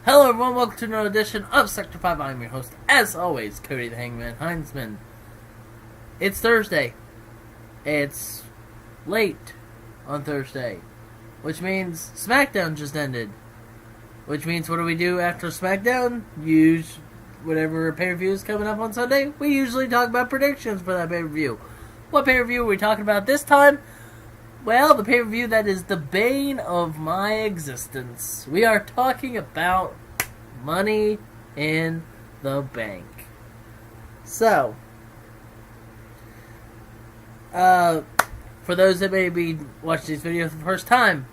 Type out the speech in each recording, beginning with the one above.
Hello everyone, welcome to another edition of Sector 5. I'm your host, as always, Cody the Hangman Heinzman. It's Thursday. It's late on Thursday, which means SmackDown just ended. Which means what do we do after SmackDown? Use whatever pay-per-view is coming up on Sunday. We usually talk about predictions for that pay-per-view. What pay-per-view are we talking about this time? Well, the pay-per-view that is the bane of my existence. We are talking about Money in the Bank. So, for those that may be watching these videos for the first time,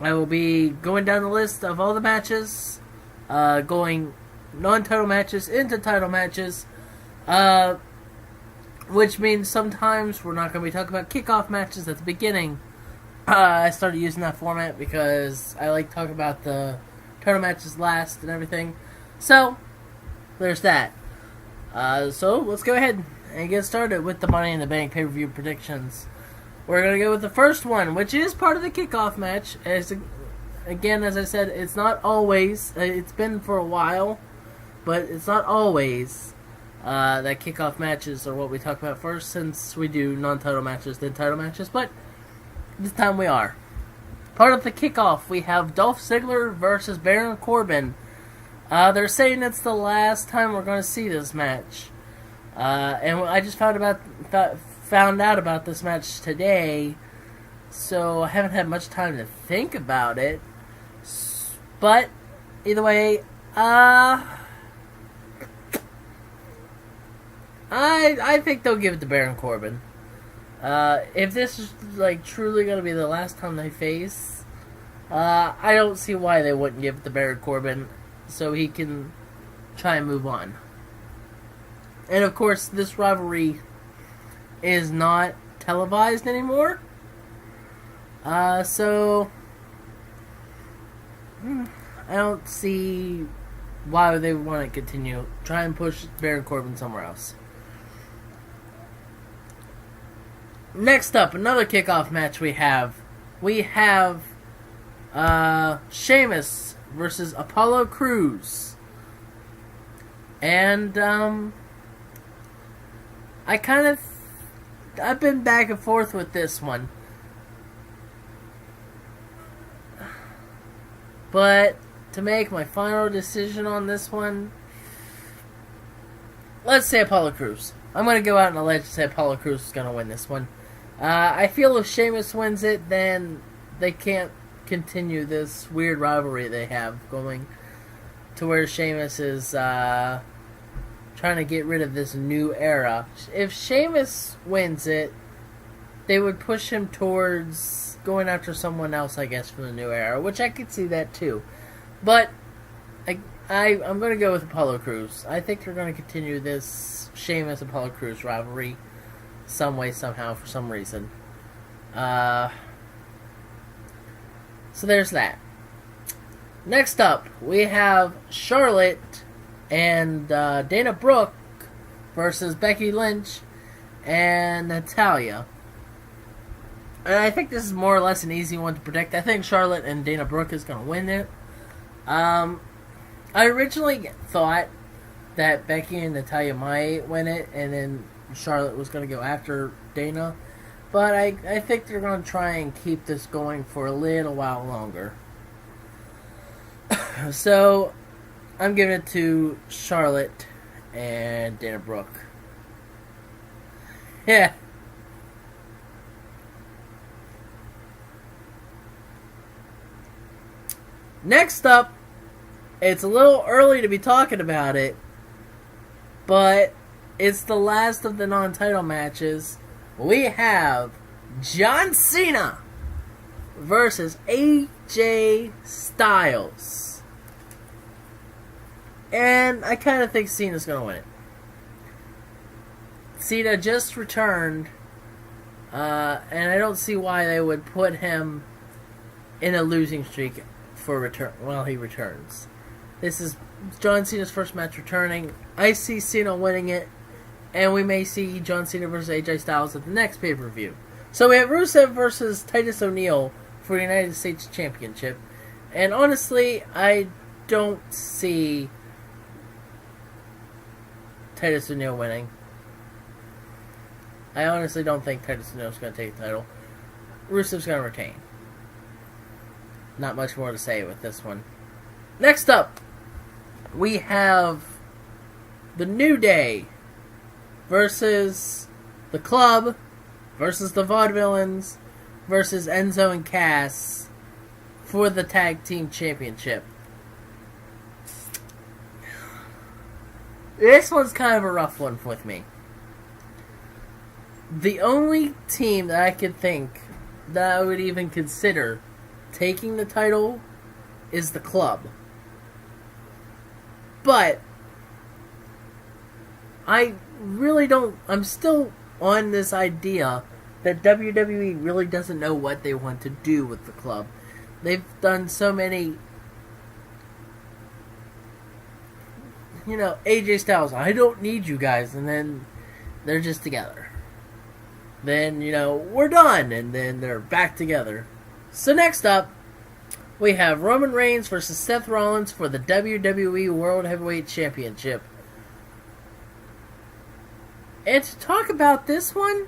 I will be going down the list of all the matches, going non-title matches into title matches, which means sometimes we're not going to be talking about kickoff matches at the beginning. I started using that format because I like talking about the title matches last and everything. So, there's that. So, let's go ahead and get started with the Money in the Bank pay-per-view predictions. We're going to go with the first one, which is part of the kickoff match. Again, as I said, it's not always. It's been for a while, but it's not always. That kickoff matches are what we talk about first, since we do non-title matches, then title matches, but this time we are. Part of the kickoff, we have Dolph Ziggler versus Baron Corbin. They're saying it's the last time we're going to see this match. And I just found out about this match today, so I haven't had much time to think about it. But, either way, I think they'll give it to Baron Corbin. If this is truly going to be the last time they face, I don't see why they wouldn't give it to Baron Corbin so he can try and move on. And of course, this rivalry is not televised anymore. So I don't see why they want to continue. Try and push Baron Corbin somewhere else. Next up, another kickoff match we have. We have Sheamus versus Apollo Crews. And I've been back and forth with this one. But to make my final decision on this one, let's say Apollo Crews. I'm going to go out on a ledge and say Apollo Crews is going to win this one. I feel if Sheamus wins it, then they can't continue this weird rivalry they have going to where Sheamus is trying to get rid of this new era. If Sheamus wins it, they would push him towards going after someone else, I guess, from the new era, which I could see that too. But I'm going to go with Apollo Crews. I think they're going to continue this Sheamus-Apollo Crews rivalry some way, somehow, for some reason. So there's that. Next up, we have Charlotte and Dana Brooke versus Becky Lynch and Natalya. And I think this is more or less an easy one to predict. I think Charlotte and Dana Brooke is going to win it. I originally thought that Becky and Natalya might win it, and then Charlotte was going to go after Dana. But I think they're going to try and keep this going for a little while longer. So, I'm giving it to Charlotte and Dana Brooke. Yeah. Next up, it's a little early to be talking about it, but it's the last of the non-title matches. We have John Cena versus AJ Styles. And I kind of think Cena's going to win it. Cena just returned, and I don't see why they would put him in a losing streak for return while he returns. This is John Cena's first match returning. I see Cena winning it, and we may see John Cena versus AJ Styles at the next pay-per-view. So we have Rusev versus Titus O'Neil for the United States Championship, And honestly, I don't see Titus O'Neil winning. I honestly don't think Titus O'Neil is going to take the title. Rusev's going to retain. Not much more to say with this one. Next up, we have the New Day versus the Club versus the Vaudevillains versus Enzo and Cass for the Tag Team Championship. This one's kind of a rough one with me. The only team that I could think that I would even consider taking the title is the Club. But I really don't... I'm still on this idea that WWE really doesn't know what they want to do with the Club. They've done so many... You know, AJ Styles, I don't need you guys, and then they're just together. Then, you know, we're done, and then they're back together. So next up, we have Roman Reigns versus Seth Rollins for the WWE World Heavyweight Championship. And to talk about this one,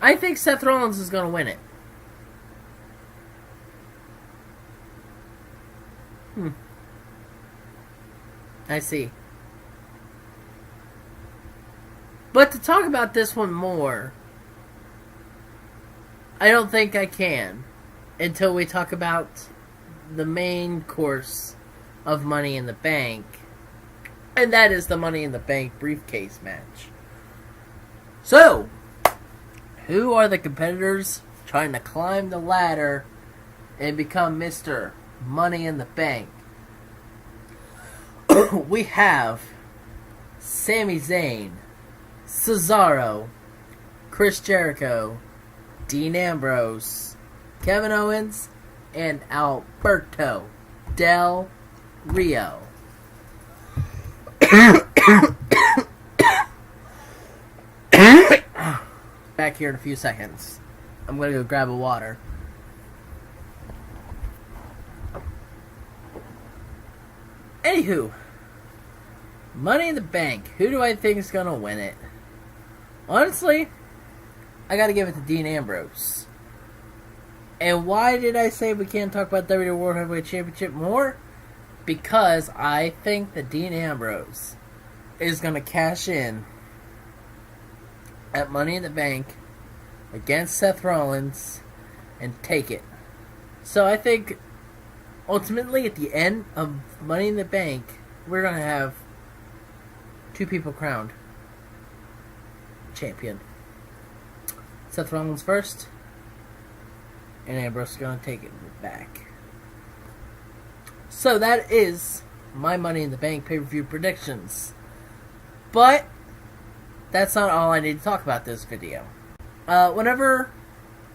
I think Seth Rollins is going to win it. I see. But to talk about this one more, I don't think I can until we talk about the main course of Money in the Bank, and that is the Money in the Bank briefcase match. So, who are the competitors trying to climb the ladder and become Mr. Money in the Bank? We have Sami Zayn, Cesaro, Chris Jericho, Dean Ambrose, Kevin Owens, and Alberto Del Rio. Back here in a few seconds. I'm going to go grab a water. Anywho, Money in the Bank. Who do I think is going to win it? Honestly, I got to give it to Dean Ambrose. And why did I say we can't talk about WWE World Heavyweight Championship more? Because I think that Dean Ambrose is going to cash in at Money in the Bank against Seth Rollins and take it. So I think ultimately at the end of Money in the Bank, we're going to have two people crowned champion. Seth Rollins first, and Ambrose is going to take it back. So that is my Money in the Bank pay-per-view predictions. But that's not all I need to talk about this video. Whenever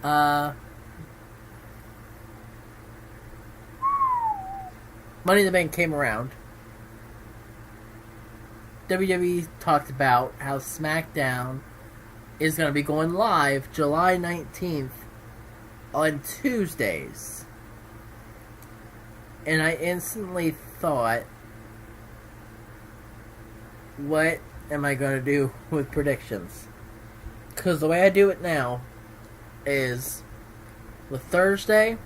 Money in the Bank came around, WWE talked about how SmackDown is going to be going live July 19th on Tuesdays. And I instantly thought, what am I going to do with predictions? Because the way I do it now is the Thursday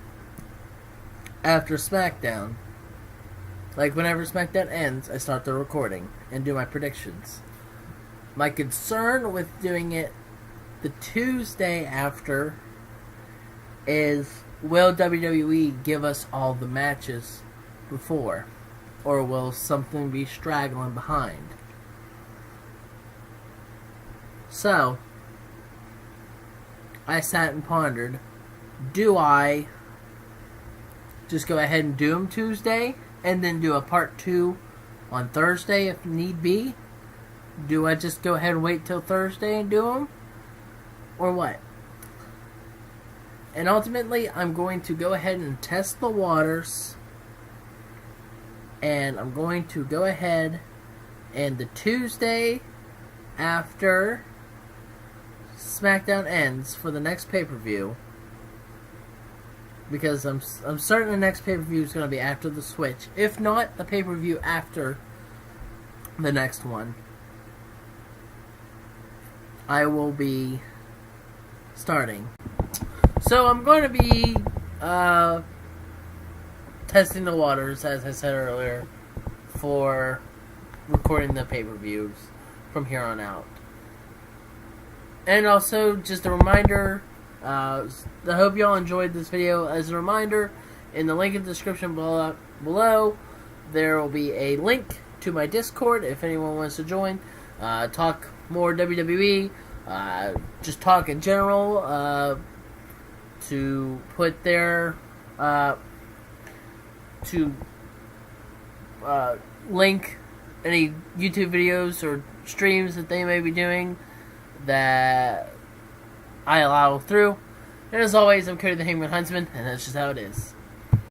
after SmackDown. Like, whenever SmackDown ends, I start the recording and do my predictions. My concern with doing it the Tuesday after is, will WWE give us all the matches before? Or will something be straggling behind? So, I sat and pondered, do I just go ahead and do them Tuesday and then do a part 2 on Thursday if need be? Do I just go ahead and wait till Thursday and do them? Or what? And ultimately, I'm going to go ahead and test the waters. And I'm going to go ahead and the Tuesday after SmackDown ends for the next pay-per-view, because I'm certain the next pay-per-view is going to be after the Switch. If not, the pay-per-view after the next one, I will be starting. So I'm going to be testing the waters, as I said earlier, for recording the pay-per-views from here on out. And also, just a reminder, I hope y'all enjoyed this video. As a reminder, in the link in the description below, there will be a link to my Discord if anyone wants to join. Talk more WWE, just talk in general, to put their, link any YouTube videos or streams that they may be doing that I allow through. And as always, I'm Cody the Hangman Huntsman, and that's just how it is.